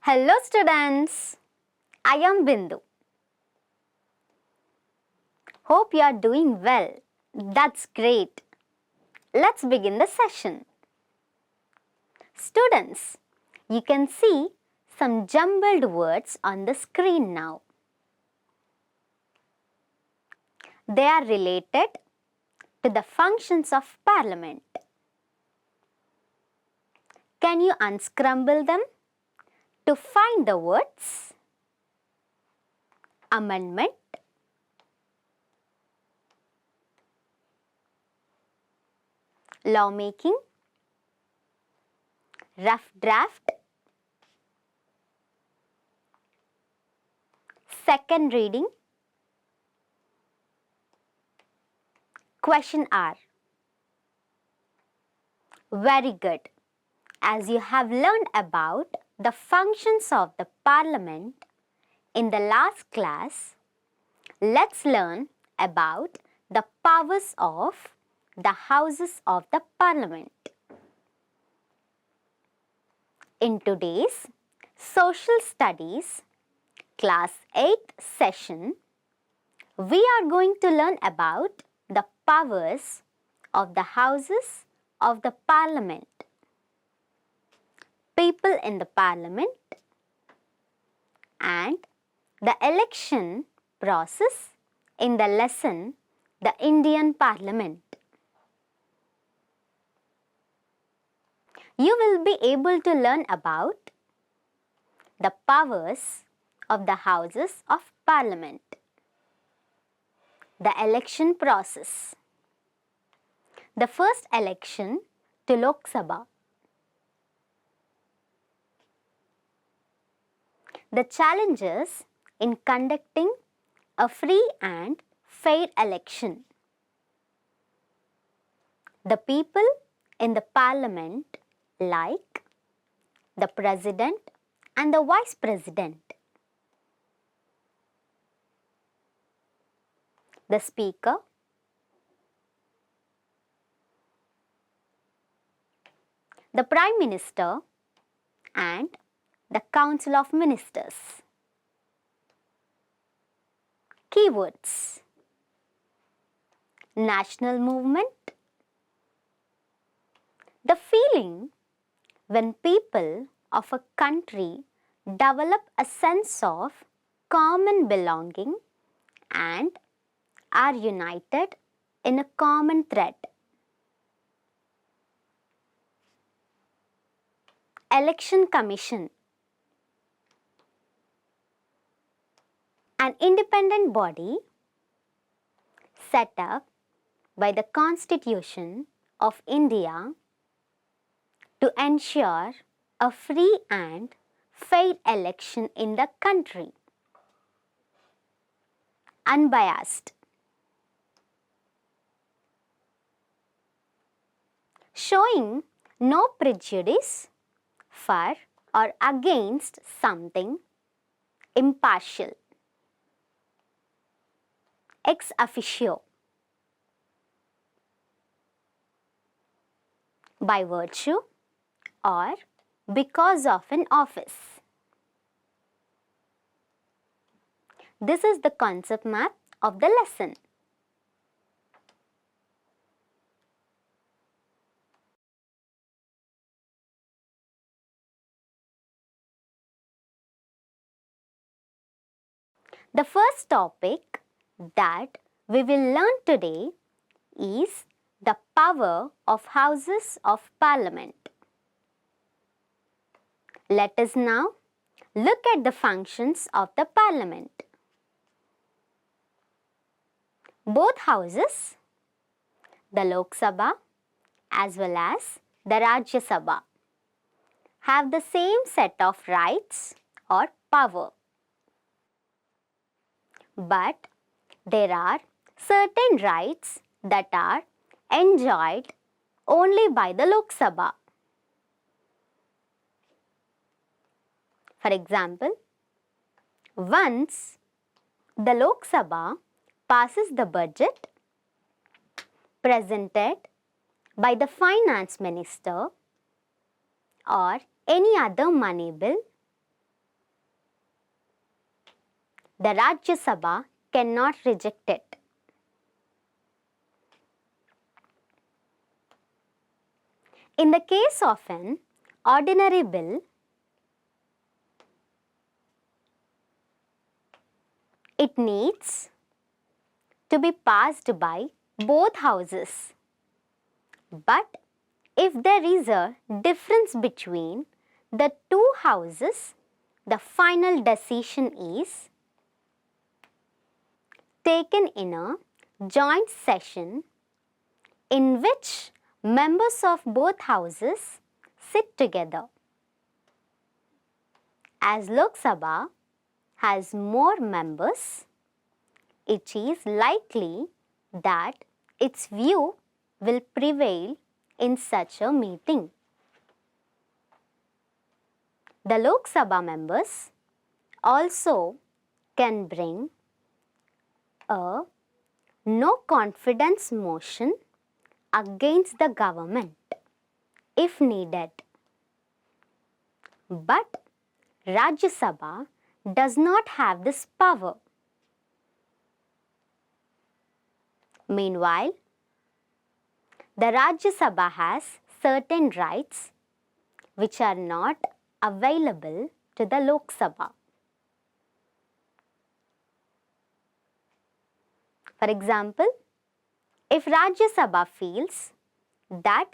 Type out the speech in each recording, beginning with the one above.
Hello students, I am Bindu. Hope you are doing well. That's great. Let's begin the session. Students, you can see some jumbled words on the screen now. They are related to the functions of Parliament. Can you unscramble them to find the words? Amendment, lawmaking, rough draft, second reading, question hour. Very good. As you have learned about the functions of the Parliament in the last class, let's learn about the powers of the Houses of the Parliament. In today's Social Studies Class 8 session, we are going to learn about the powers of the Houses of the Parliament, people in the Parliament, and the election process in the lesson The Indian Parliament. You will be able to learn about the powers of the Houses of Parliament, the election process, the first election to Lok Sabha, the challenges in conducting a free and fair election, the people in the Parliament like the President and the Vice President, the Speaker, the Prime Minister and the Council of Ministers. Keywords: national movement, the feeling when people of a country develop a sense of common belonging and are united in a common thread. Election Commission, an independent body set up by the Constitution of India to ensure a free and fair election in the country. Unbiased, showing no prejudice for or against something. Impartial. Ex officio, by virtue or because of an office. This is the concept map of the lesson. The first topic that we will learn today is the power of Houses of Parliament. Let us now look at the functions of the Parliament. Both houses, the Lok Sabha as well as the Rajya Sabha, have the same set of rights or power. But there are certain rights that are enjoyed only by the Lok Sabha. For example, once the Lok Sabha passes the budget presented by the Finance Minister or any other money bill, the Rajya Sabha cannot reject it. In the case of an ordinary bill, it needs to be passed by both houses. But if there is a difference between the two houses, the final decision is taken in a joint session in which members of both houses sit together. As Lok Sabha has more members, it is likely that its view will prevail in such a meeting. The Lok Sabha members also can bring a no confidence motion against the government if needed. But Rajya Sabha does not have this power. Meanwhile, the Rajya Sabha has certain rights which are not available to the Lok Sabha. For example, if Rajya Sabha feels that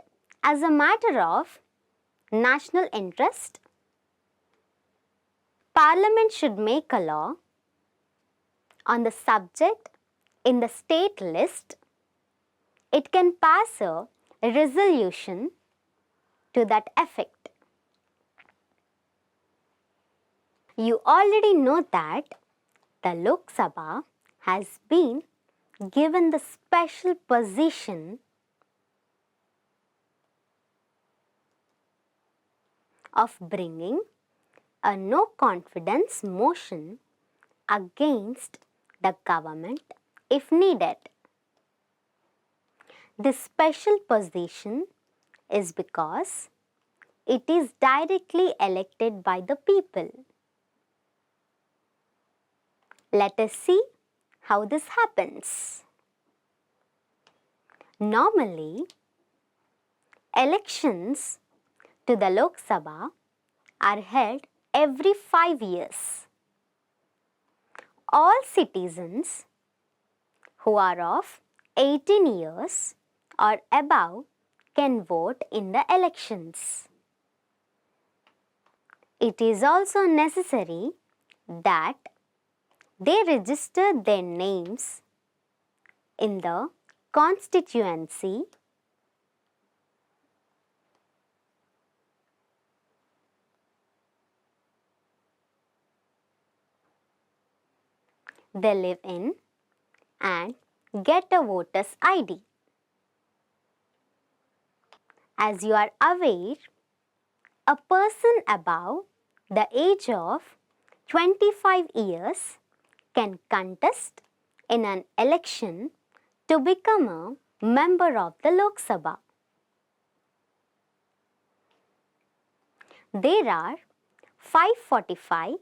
as a matter of national interest, Parliament should make a law on the subject in the state list, it can pass a resolution to that effect. You already know that the Lok Sabha has been given the special position of bringing a no confidence motion against the government if needed. This special position is because it is directly elected by the people. Let us see how this happens. Normally, elections to the Lok Sabha are held every 5 years. All citizens who are of 18 years or above can vote in the elections. It is also necessary that they register their names in the constituency they live in and get a voter's ID. As you are aware, a person above the age of 25 years can contest in an election to become a member of the Lok Sabha. There are 545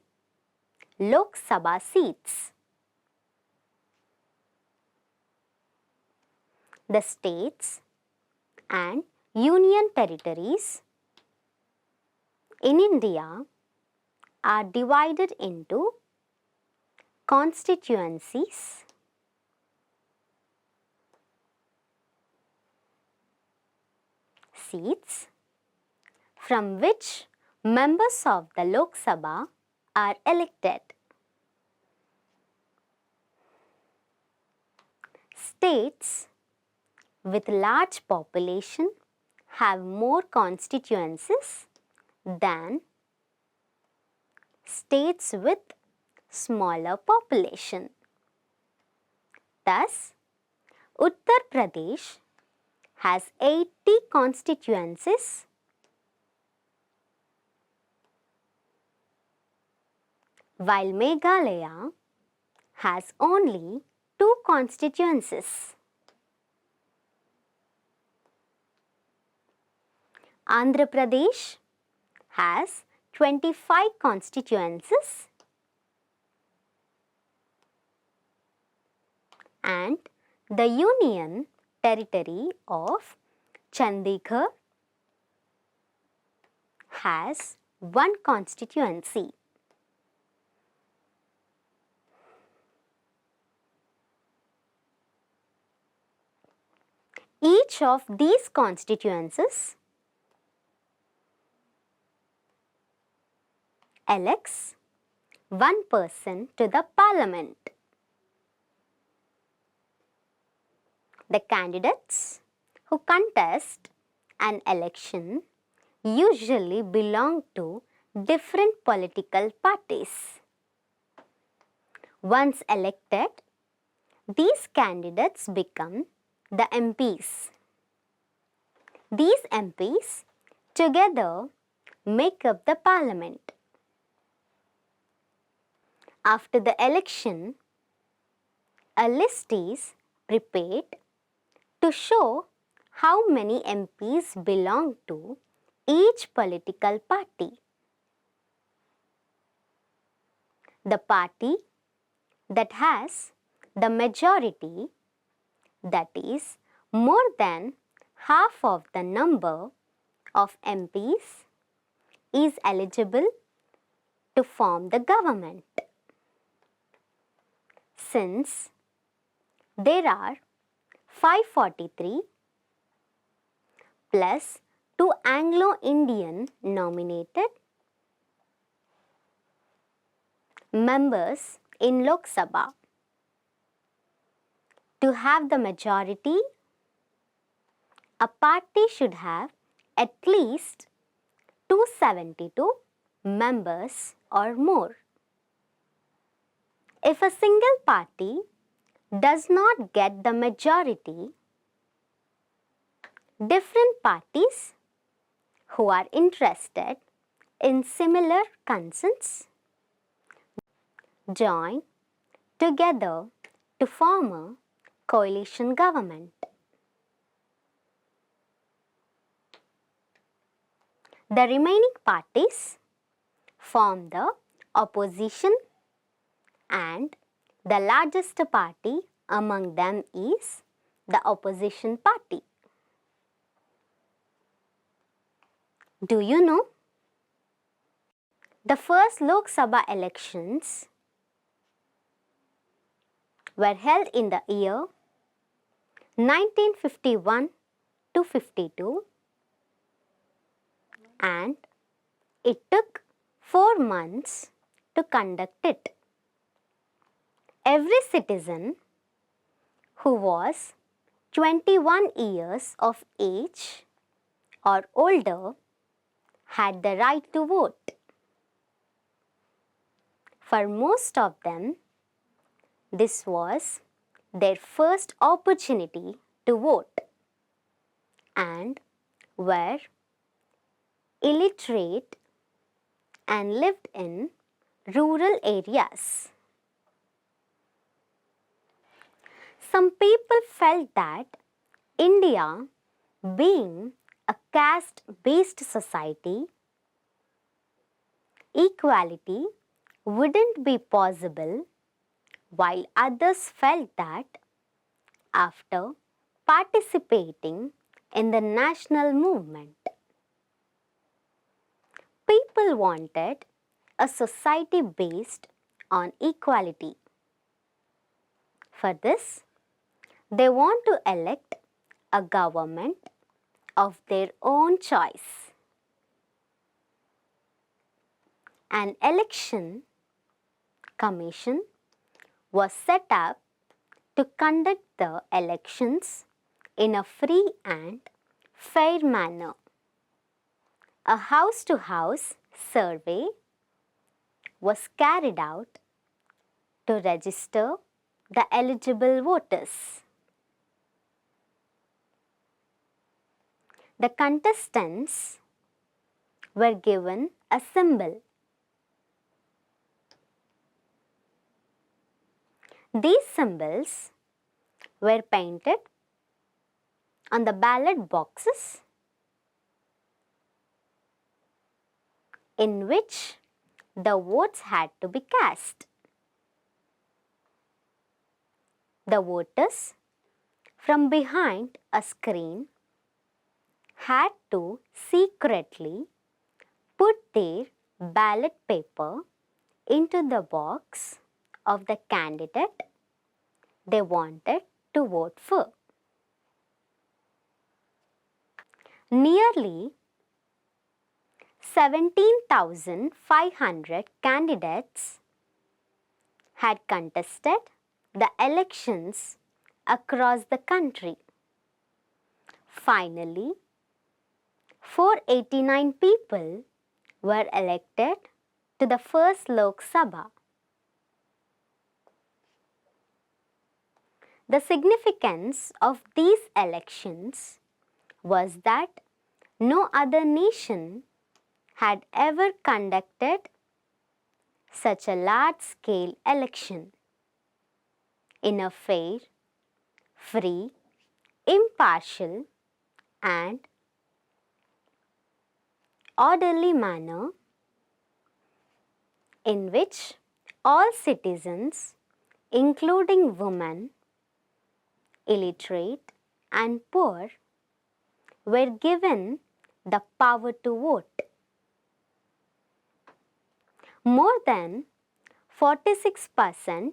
Lok Sabha seats. The states and union territories in India are divided into constituencies, seats, from which members of the Lok Sabha are elected. States with large population have more constituencies than states with smaller population. Thus, Uttar Pradesh has 80 constituencies, while Meghalaya has only 2 constituencies. Andhra Pradesh has 25 constituencies, and the Union Territory of Chandigarh has one constituency. Each of these constituencies elects one person to the parliament. The candidates who contest an election usually belong to different political parties. Once elected, these candidates become the MPs. These MPs together make up the parliament. After the election, a list is prepared to show how many MPs belong to each political party. The party that has the majority, that is, more than half of the number of MPs, is eligible to form the government. Since there are 543 plus 2 Anglo-Indian nominated members in Lok Sabha. To have the majority, a party should have at least 272 members or more. If a single party does not get the majority, different parties who are interested in similar concerns join together to form a coalition government. The remaining parties form the opposition, and the largest party among them is the opposition party. Do you know? The first Lok Sabha elections were held in the year 1951 to 52, and it took 4 months to conduct it. Every citizen who was 21 years of age or older had the right to vote. For most of them, this was their first opportunity to vote and were illiterate and lived in rural areas. Some people felt that India, being a caste-based society, equality wouldn't be possible, while others felt that after participating in the national movement, people wanted a society based on equality. For this, they want to elect a government of their own choice. An election commission was set up to conduct the elections in a free and fair manner. A house-to-house survey was carried out to register the eligible voters. The contestants were given a symbol. These symbols were painted on the ballot boxes in which the votes had to be cast. the voters from behind a screen had to secretly put their ballot paper into the box of the candidate they wanted to vote for. Nearly 17,500 candidates had contested the elections across the country. Finally, 489 people were elected to the first Lok Sabha. The significance of these elections was that no other nation had ever conducted such a large-scale election in a fair, free, impartial and orderly manner in which all citizens, including women, illiterate and poor, were given the power to vote. More than 46%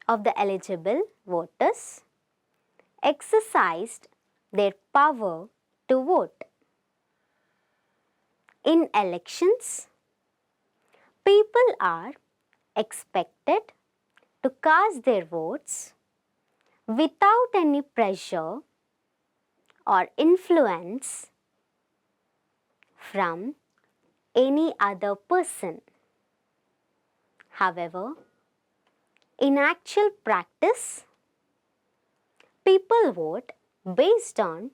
of the eligible voters exercised their power to vote. In elections, people are expected to cast their votes without any pressure or influence from any other person. However, in actual practice, people vote based on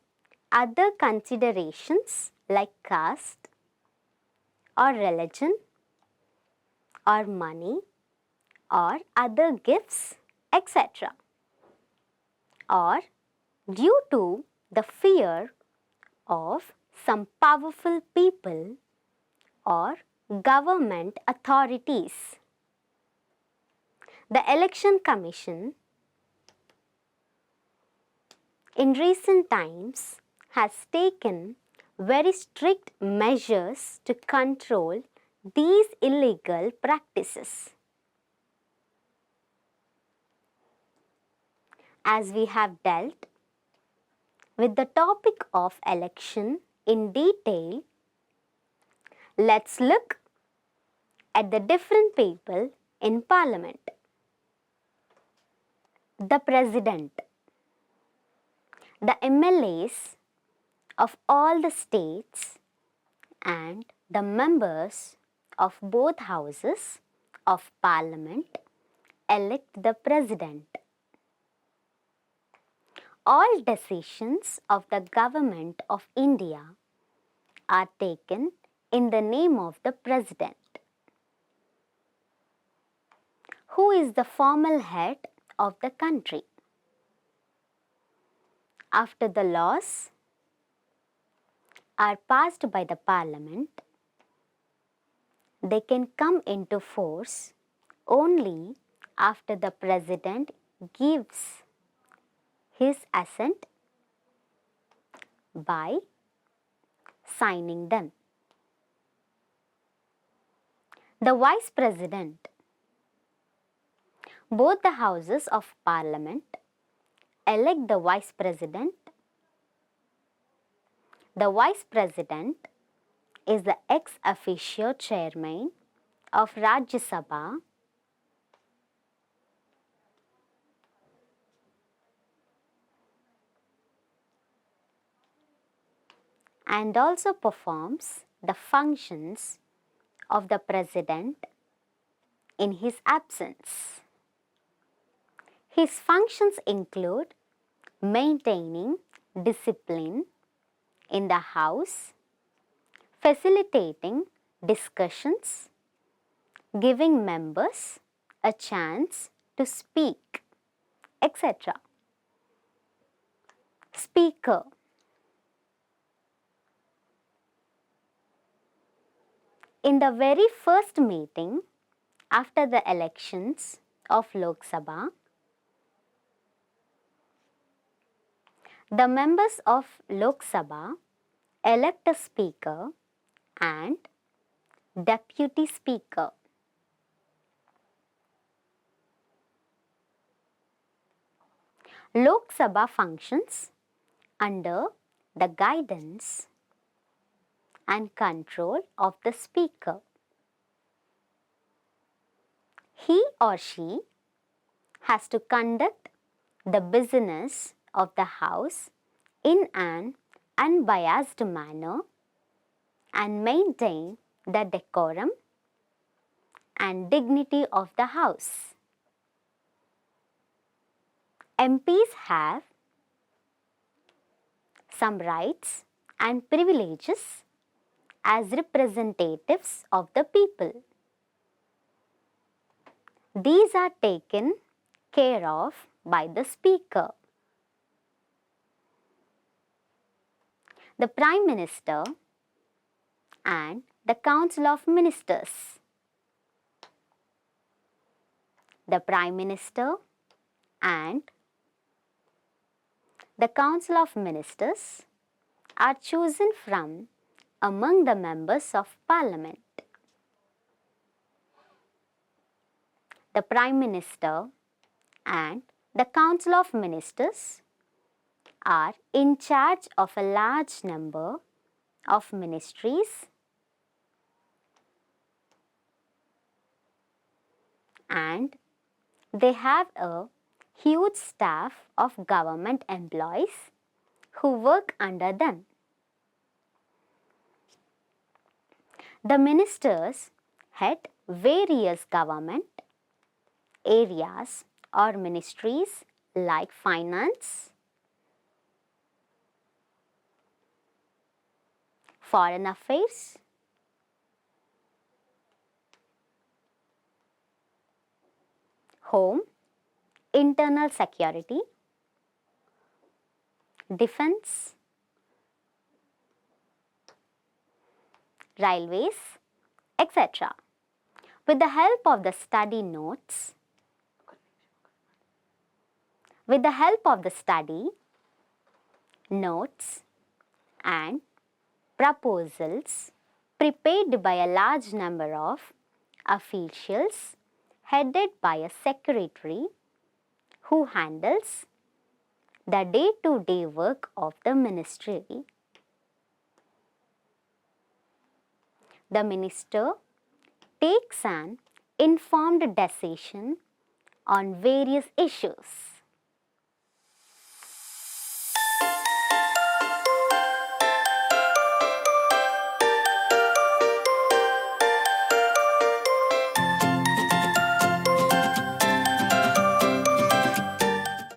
other considerations like caste or religion or money or other gifts, etc. or due to the fear of some powerful people or government authorities. The Election Commission in recent times has taken very strict measures to control these illegal practices. As we have dealt with the topic of election in detail, let's look at the different people in Parliament. The President, the MLAs of all the states and the members of both houses of Parliament elect the President. All decisions of the Government of India are taken in the name of the President. Who is the formal head of the country? After the laws are passed by the Parliament, they can come into force only after the President gives his assent by signing them. The Vice President. Both the houses of Parliament elect the Vice President. The Vice President is the ex officio chairman of Rajya Sabha and also performs the functions of the President in his absence. His functions include maintaining discipline in the House, facilitating discussions, giving members a chance to speak, etc. Speaker. In the very first meeting after the elections of Lok Sabha, The members of Lok Sabha elect a speaker and deputy speaker. Lok Sabha functions under the guidance and control of the speaker. He or she has to conduct the business of the House in an unbiased manner and maintain the decorum and dignity of the House. MPs have some rights and privileges as representatives of the people. These are taken care of by the Speaker. The Prime Minister and the Council of Ministers. The Prime Minister and the Council of Ministers are chosen from among the members of Parliament. The Prime Minister and the Council of Ministers are in charge of a large number of ministries and they have a huge staff of government employees who work under them. The ministers head various government areas or ministries like finance, foreign affairs, home, internal security, defense, railways, etc. With the help of the study notes, and proposals prepared by a large number of officials headed by a secretary who handles the day-to-day work of the ministry. The minister takes an informed decision on various issues.